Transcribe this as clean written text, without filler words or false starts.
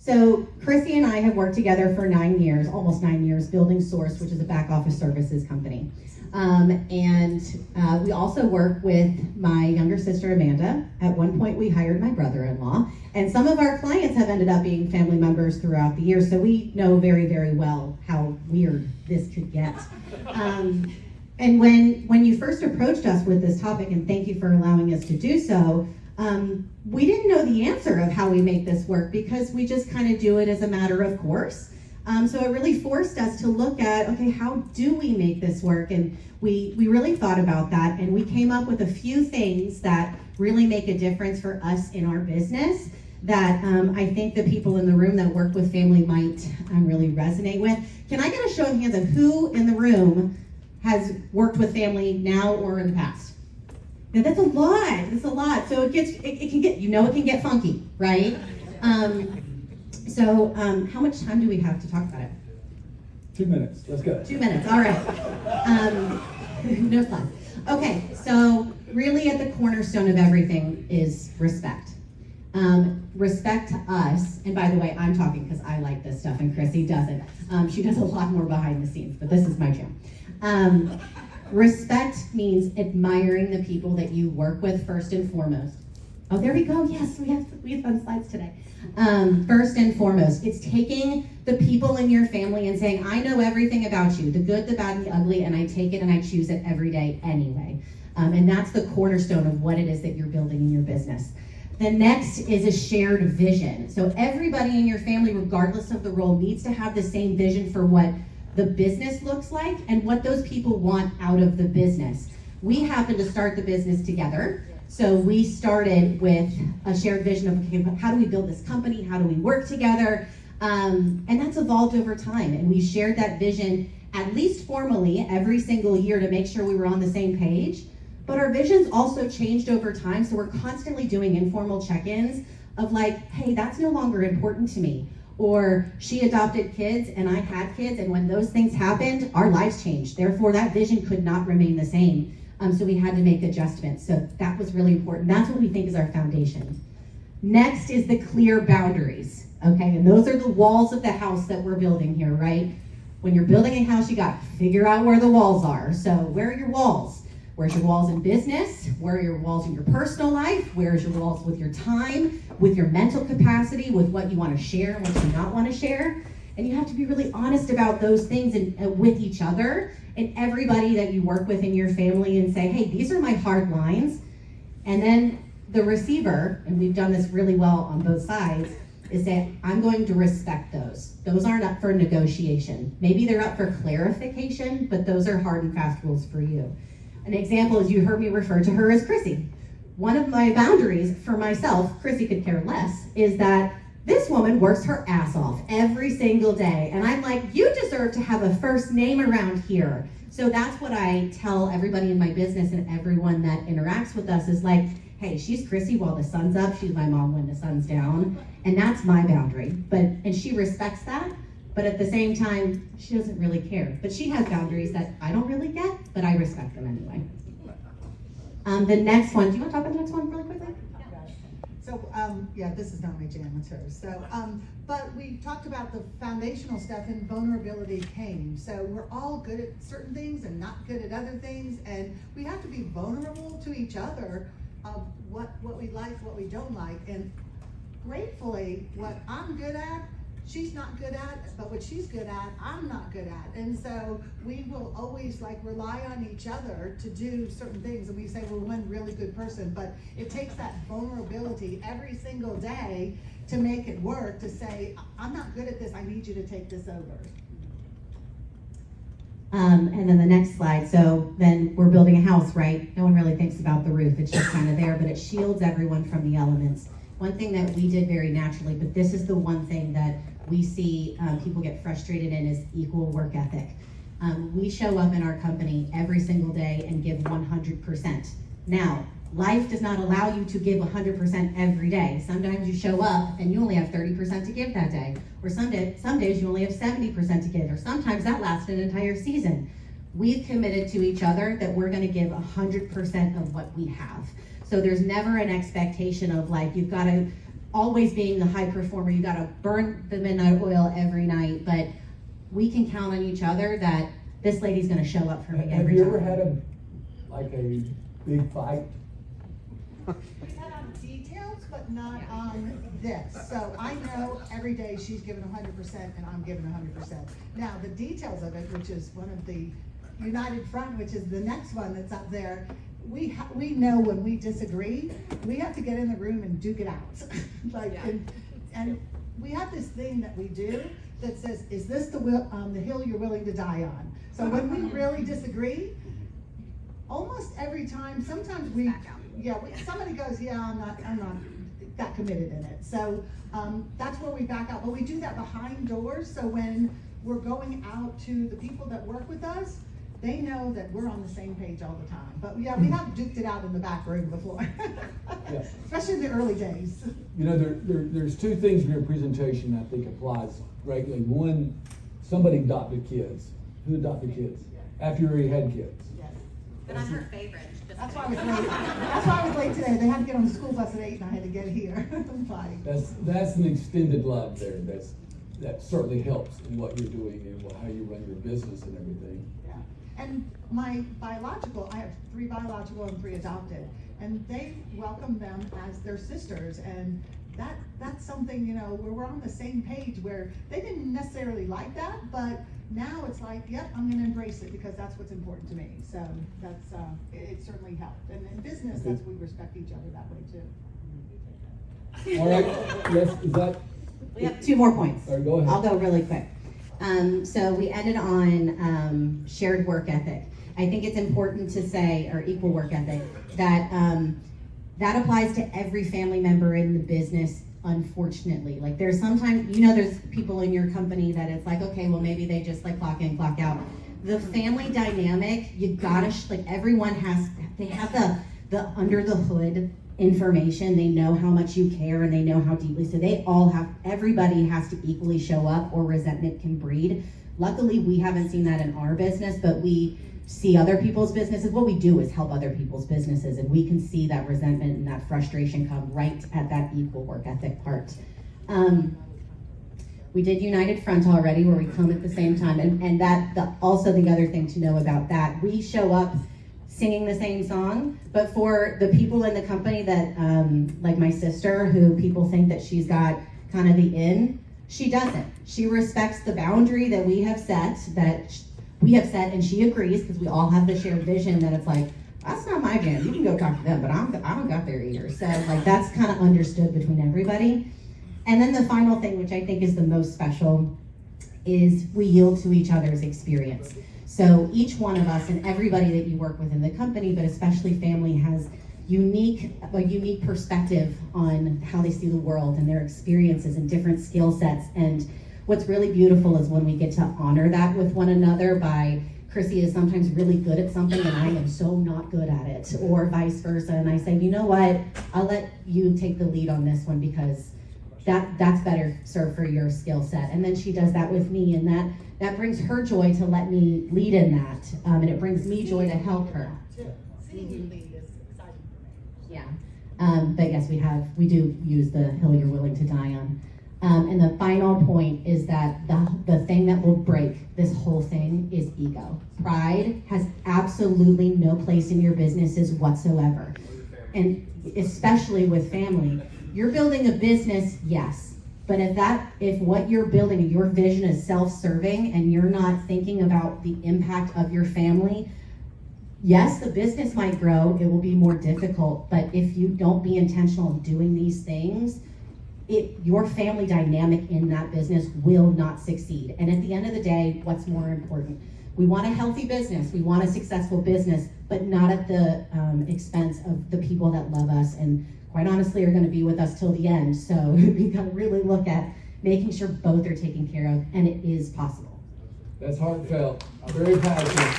So Chrissy and I have worked together for 9 years, almost 9 years, building Source, which is a back office services company. We also work with my younger sister, Amanda. At one point, we hired my brother-in-law. And some of our clients have ended up being family members throughout the years, so we know very, very well how weird this could get. And when you first approached us with this topic, and thank you for allowing us to do so, we didn't know the answer of how we make this work because we just kind of do it as a matter of course. So it really forced us to look at, okay, how do we make this work? And we really thought about that, and we came up with a few things that really make a difference for us in our business that I think the people in the room that work with family might really resonate with. Can I get a show of hands of who in the room has worked with family now or in the past? Now that's a lot, that's a lot. So it can get funky, right? So how much time do we have to talk about it? 2 minutes, let's go. 2 minutes, all right. No fun. Okay, so really at the cornerstone of everything is respect. Respect to us, and by the way, I'm talking because I like this stuff and Chrissy doesn't. She does a lot more behind the scenes, but this is my jam. Respect means admiring the people that you work with first and foremost. Oh, there we go. Yes, we have fun slides today. First and foremost, it's taking the people in your family and saying, I know everything about you, the good, the bad, and the ugly, and I take it and I choose it every day anyway. And that's the cornerstone of what it is that you're building in your business. The next is a shared vision. So everybody in your family, regardless of the role, needs to have the same vision for what the business looks like and what those people want out of the business. We happened to start the business together. So we started with a shared vision of, okay, how do we build this company? How do we work together? And that's evolved over time. And we shared that vision, at least formally, every single year to make sure we were on the same page. But our visions also changed over time. So we're constantly doing informal check-ins of like, hey, that's no longer important to me. Or she adopted kids and I had kids. And when those things happened, our lives changed. Therefore, that vision could not remain the same. So we had to make adjustments. So that was really important. That's what we think is our foundation. Next is the clear boundaries, okay? And those are the walls of the house that we're building here, right? When you're building a house, you got to figure out where the walls are. So where are your walls? Where's your walls in business? Where are your walls in your personal life? Where's your walls with your time, with your mental capacity, with what you want to share and what you not want to share? And you have to be really honest about those things and with each other and everybody that you work with in your family and say, hey, these are my hard lines. And then the receiver, and we've done this really well on both sides, is that I'm going to respect those. Those aren't up for negotiation. Maybe they're up for clarification, but those are hard and fast rules for you. An example is you heard me refer to her as Chrissy. One of my boundaries for myself, Chrissy could care less, is that this woman works her ass off every single day. And I'm like, you deserve to have a first name around here. So that's what I tell everybody in my business and everyone that interacts with us is like, hey, she's Chrissy while the sun's up. She's my mom when the sun's down. And that's my boundary. And she respects that. But at the same time, she doesn't really care. But she has boundaries that I don't really get, but I respect them anyway. The next one, do you want to talk about the next one really quickly? So, yeah, this is not my jam, it's hers. So, but we talked about the foundational stuff and vulnerability came. So we're all good at certain things and not good at other things. And we have to be vulnerable to each other of what we like, what we don't like. And gratefully, what I'm good at, she's not good at, but what she's good at, I'm not good at. And so we will always rely on each other to do certain things. And we say we're one really good person, but it takes that vulnerability every single day to make it work, to say, I'm not good at this, I need you to take this over. And then the next slide, so then we're building a house, right? No one really thinks about the roof, it's just kind of there, but it shields everyone from the elements. One thing that we did very naturally, but this is the one thing that we see people get frustrated in, is equal work ethic. We show up in our company every single day and give 100%. Now, life does not allow you to give 100% every day. Sometimes you show up and you only have 30% to give that day. Or some days you only have 70% to give, or sometimes that lasts an entire season. We've committed to each other that we're gonna give 100% of what we have. So there's never an expectation of you've got to always being the high performer. You gotta burn the midnight oil every night, but we can count on each other that this lady's gonna show up for me Have every you time. ever had a big fight? We had on details, but not on this. So I know every day she's giving 100% and I'm giving 100%. Now, the details of it, which is one of the United Front, which is the next one that's up there, we know when we disagree, we have to get in the room and duke it out. And we have this thing that we do that says, is this the hill you're willing to die on? So when we really disagree, almost every time, sometimes somebody goes, yeah, I'm not that committed in it. So that's where we back out. But we do that behind doors, so when we're going out to the people that work with us, they know that we're on the same page all the time. But yeah, we have duked it out in the back room before, Yeah. especially in the early days. You know, there's two things in your presentation I think applies greatly. One, somebody adopted kids. Who adopted kids? After you already had kids. Yes. But I'm her favorite. That's why I was late. That's why I was late today. They had to get on the school bus at 8 and I had to get here. That's an extended love there. That certainly helps in what you're doing and how you run your business and everything. Yeah. And my biological, I have 3 biological and 3 adopted, and they welcome them as their sisters, and that's something, you know, where we're on the same page, where they didn't necessarily like that, but now it's like, yep, I'm gonna embrace it because that's what's important to me. So that's, it certainly helped. And in business, Okay. that's we respect each other that way too. All right, yes, is that? We have 2 more points. All right, go ahead. I'll go really quick. So we ended on shared work ethic. I think it's important to say, or equal work ethic, that that applies to every family member in the business, unfortunately. Like there's sometimes, you know, there's people in your company that it's like, okay, well maybe they just like clock in, clock out. The family dynamic, you gotta, like everyone has, they have the under the hood information. They know how much you care and they know how deeply, so they all have, everybody has to equally show up or resentment can breed. Luckily, we haven't seen that in our business, but we see other people's businesses. What we do is help other people's businesses, and we can see that resentment and that frustration come right at that equal work ethic part. We did United Front already, where we come at the same time, and also the other thing to know about that, we show up singing the same song, but for the people in the company that, like my sister, who people think that she's got kind of the in, she doesn't. She respects the boundary that we have set, and she agrees, because we all have the shared vision that it's like, that's not my jam, you can go talk to them, but I don't got their ear. So like that's kind of understood between everybody. And then the final thing, which I think is the most special, is we yield to each other's experience. So each one of us and everybody that you work with in the company, but especially family, has a unique perspective on how they see the world and their experiences and different skill sets. And what's really beautiful is when we get to honor that with one another by, Chrissy is sometimes really good at something and I am so not good at it, or vice versa. And I say, you know what, I'll let you take the lead on this one because that's better served for your skill set. And then she does that with me, and that brings her joy to let me lead in that, and it brings me joy to help her. Seeing you lead is exciting for me. Yeah, but yes, we do use the hill you're willing to die on. And the final point is that the thing that will break this whole thing is ego. Pride has absolutely no place in your businesses whatsoever, and especially with family. You're building a business, yes, but if what you're building, your vision is self-serving and you're not thinking about the impact of your family, yes, the business might grow, it will be more difficult, but if you don't be intentional in doing these things, your family dynamic in that business will not succeed. And at the end of the day, what's more important? We want a healthy business, we want a successful business, but not at the expense of the people that love us and quite honestly are going to be with us till the end. So we got to really look at making sure both are taken care of, and it is possible. That's heartfelt, very passionate.